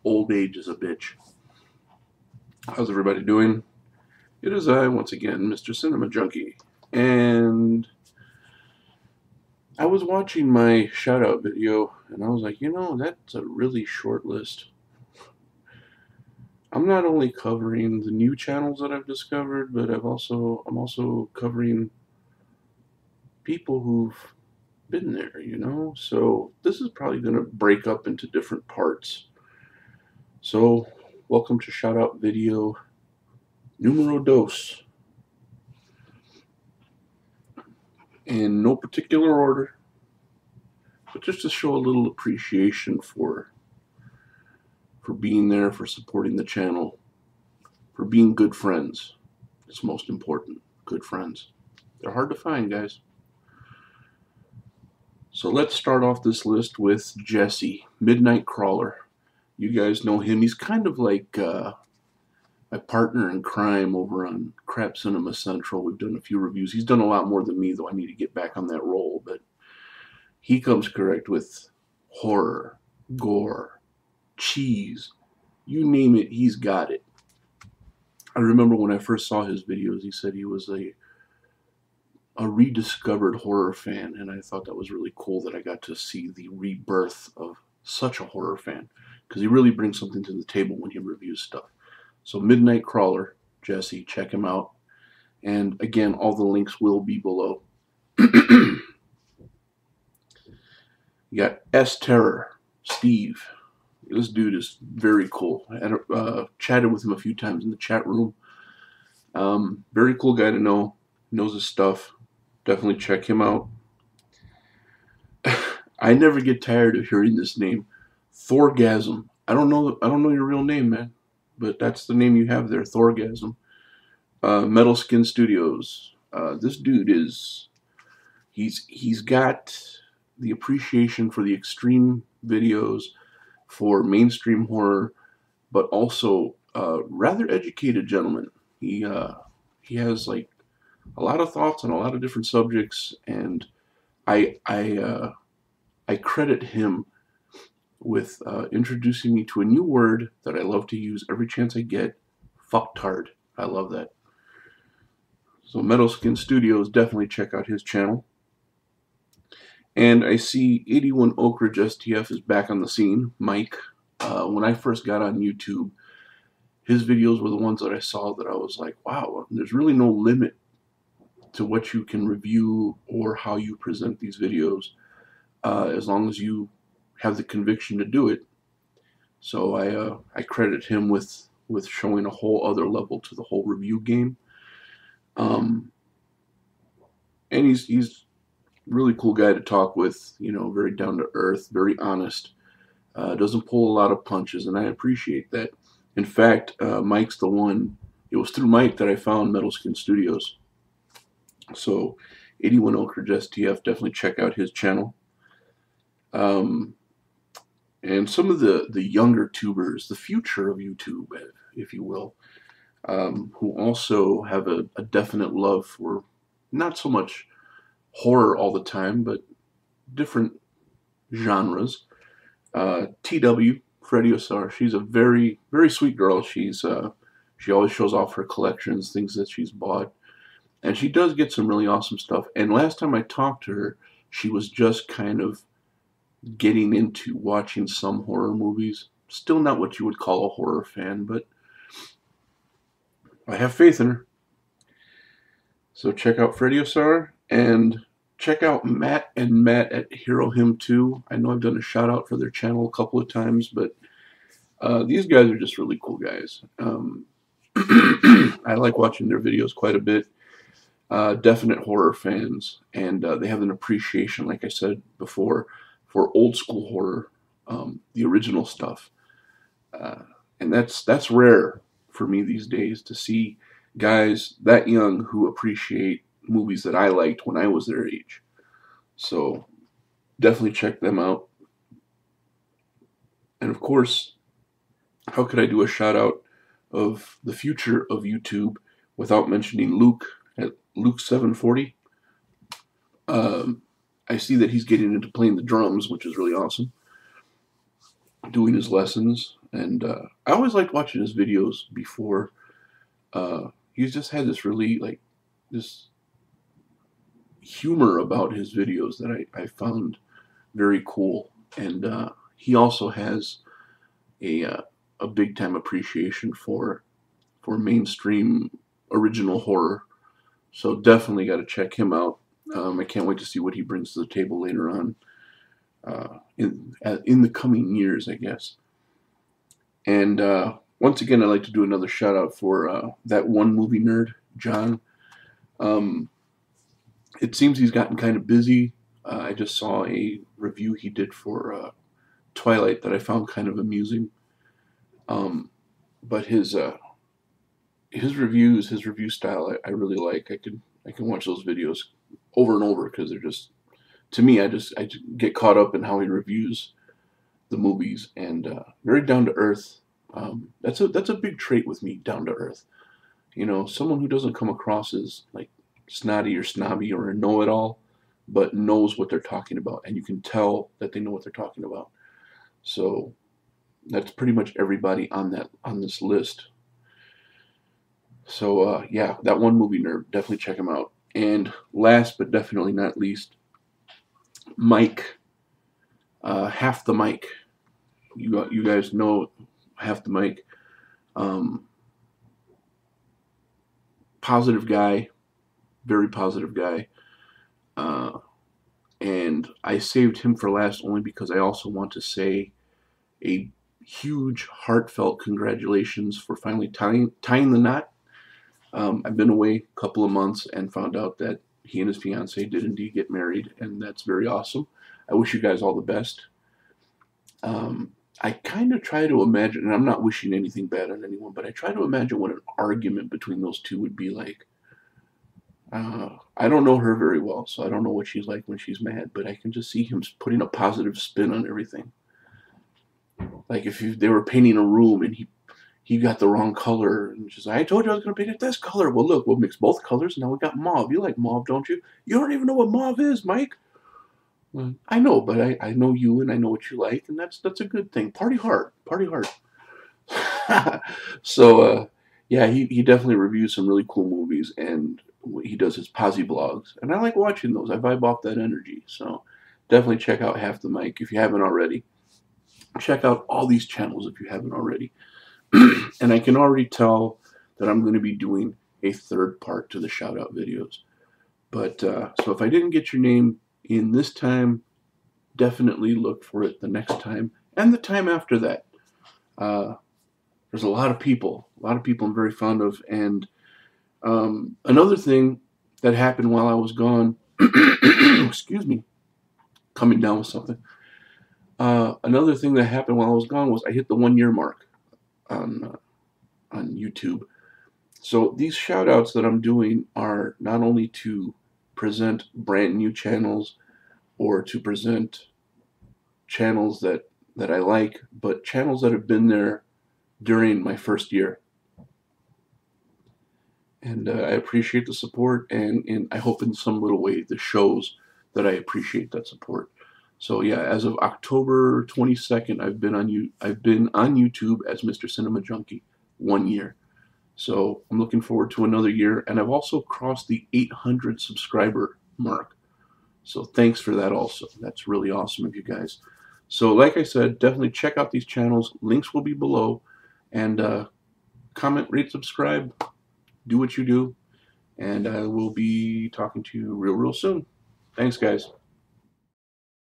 Old age is a bitch. How's everybody doing? It is I, once again, Mr. Cinema Junkie. And I was watching my shout-out video, and I was like, you know, that's a really short list. I'm not only covering the new channels that I've discovered, but I'm also covering people who've been there, you know? So this is probably going to break up into different parts. So, welcome to shout-out video numero dos. In no particular order, but just to show a little appreciation for being there, for supporting the channel, for being good friends. It's most important, good friends. They're hard to find, guys. So let's start off this list with Jesse, Midnight Crawler. You guys know him. He's kind of like my partner in crime over on Crap Cinema Central. We've done a few reviews. He's done a lot more than me, though. I need to get back on that roll. But he comes correct with horror, gore, cheese. You name it, he's got it. I remember when I first saw his videos, he said he was a rediscovered horror fan, and I thought that was really cool that I got to see the rebirth of such a horror fan, because he really brings something to the table when he reviews stuff. So Midnight Crawler, Jesse, check him out. And again, all the links will be below. You got S Terror, Steve. This dude is very cool. I chatted with him a few times in the chat room. Very cool guy to know. Knows his stuff. Definitely check him out. I never get tired of hearing this name, Thorgasm. I don't know your real name, man, but that's the name you have there, Thorgasm. Metal Skin Studios. This dude is, he's got the appreciation for the extreme videos, for mainstream horror, but also rather educated gentleman. He has like a lot of thoughts on a lot of different subjects, and I credit him with introducing me to a new word that I love to use every chance I get, fucktard. I love that. So Metal Skin Studios, definitely check out his channel. And I see 81 Oak Ridge STF is back on the scene, Mike. When I first got on YouTube, his videos were the ones that I saw that I was like, wow, there's really no limit to what you can review or how you present these videos, as long as you have the conviction to do it. So I credit him with showing a whole other level to the whole review game. And he's really cool guy to talk with, you know, very down to earth, very honest, doesn't pull a lot of punches, and I appreciate that. In fact, Mike's the one, it was through Mike that I found Metal Skin Studios. So 81 Oak Ridge STF, definitely check out his channel. And some of the younger tubers, the future of YouTube, if you will, who also have a definite love for not so much horror all the time, but different genres. TW, Freddie Osar, she's a very, very sweet girl. She always shows off her collections, things that she's bought. And she does get some really awesome stuff. And last time I talked to her, she was just kind of getting into watching some horror movies. Still not what you would call a horror fan, but I have faith in her. So check out Freddie Osar, and check out Matt and Matt at Hero Him 2. I know I've done a shout out for their channel a couple of times, but these guys are just really cool guys. I like watching their videos quite a bit. Definite horror fans, and they have an appreciation, like I said before, for old school horror, the original stuff. And that's rare for me these days, to see guys that young who appreciate movies that I liked when I was their age. So definitely check them out. And of course, how could I do a shout out of the future of YouTube without mentioning Luke at Luke740? I see that he's getting into playing the drums, which is really awesome. Doing his lessons. And I always liked watching his videos before. He's just had this really, like, this humor about his videos that I found very cool. And he also has a big time appreciation for mainstream original horror. So definitely got to check him out. I can't wait to see what he brings to the table later on in the coming years, I guess. And once again, I'd like to do another shout out for that one movie nerd, John. It seems he's gotten kind of busy. I just saw a review he did for Twilight that I found kind of amusing. But his reviews, his review style, I really like. I can watch those videos over and over because they're just, to me, I just get caught up in how he reviews the movies, and very down to earth. That's a big trait with me, down to earth. You know, someone who doesn't come across as like snotty or snobby or a know-it-all, but knows what they're talking about, and you can tell that they know what they're talking about. So that's pretty much everybody on this list. So yeah, that one movie nerd, definitely check him out. And last but definitely not least, Mike, Half the Mike. You guys know Half the Mike. Positive guy, very positive guy. And I saved him for last only because I also want to say a huge, heartfelt congratulations for finally tying the knot. I've been away a couple of months and found out that he and his fiance did indeed get married, and that's very awesome. I wish you guys all the best. I kind of try to imagine, and I'm not wishing anything bad on anyone, but I try to imagine what an argument between those two would be like. I don't know her very well, so I don't know what she's like when she's mad, but I can just see him putting a positive spin on everything. Like if they were painting a room and he got the wrong color, and she's like, I told you I was going to paint it this color. Well, look, we'll mix both colors, and now we got mauve. You like mauve, don't you? You don't even know what mauve is, Mike. Well, I know, but I know you, and I know what you like, and that's a good thing. Party hard. Party hard. So, yeah, he definitely reviews some really cool movies, and he does his posi vlogs, and I like watching those. I vibe off that energy. So definitely check out Half the Mic if you haven't already. Check out all these channels if you haven't already. And I can already tell that I'm going to be doing a third part to the shout out videos. But so if I didn't get your name in this time, definitely look for it the next time and the time after that. There's a lot of people I'm very fond of. And another thing that happened while I was gone, excuse me, coming down with something. Another thing that happened while I was gone was I hit the 1 year mark on YouTube. So these shout outs that I'm doing are not only to present brand new channels or to present channels that I like, but channels that have been there during my first year. And I appreciate the support, and I hope in some little way this shows that I appreciate that support. So yeah, as of October 22nd, I've been on YouTube as Mr. Cinema Junkie 1 year. So I'm looking forward to another year, and I've also crossed the 800 subscriber mark. So thanks for that also. That's really awesome of you guys. So like I said, definitely check out these channels. Links will be below. And comment, rate, subscribe. Do what you do. And I will be talking to you real soon. Thanks, guys.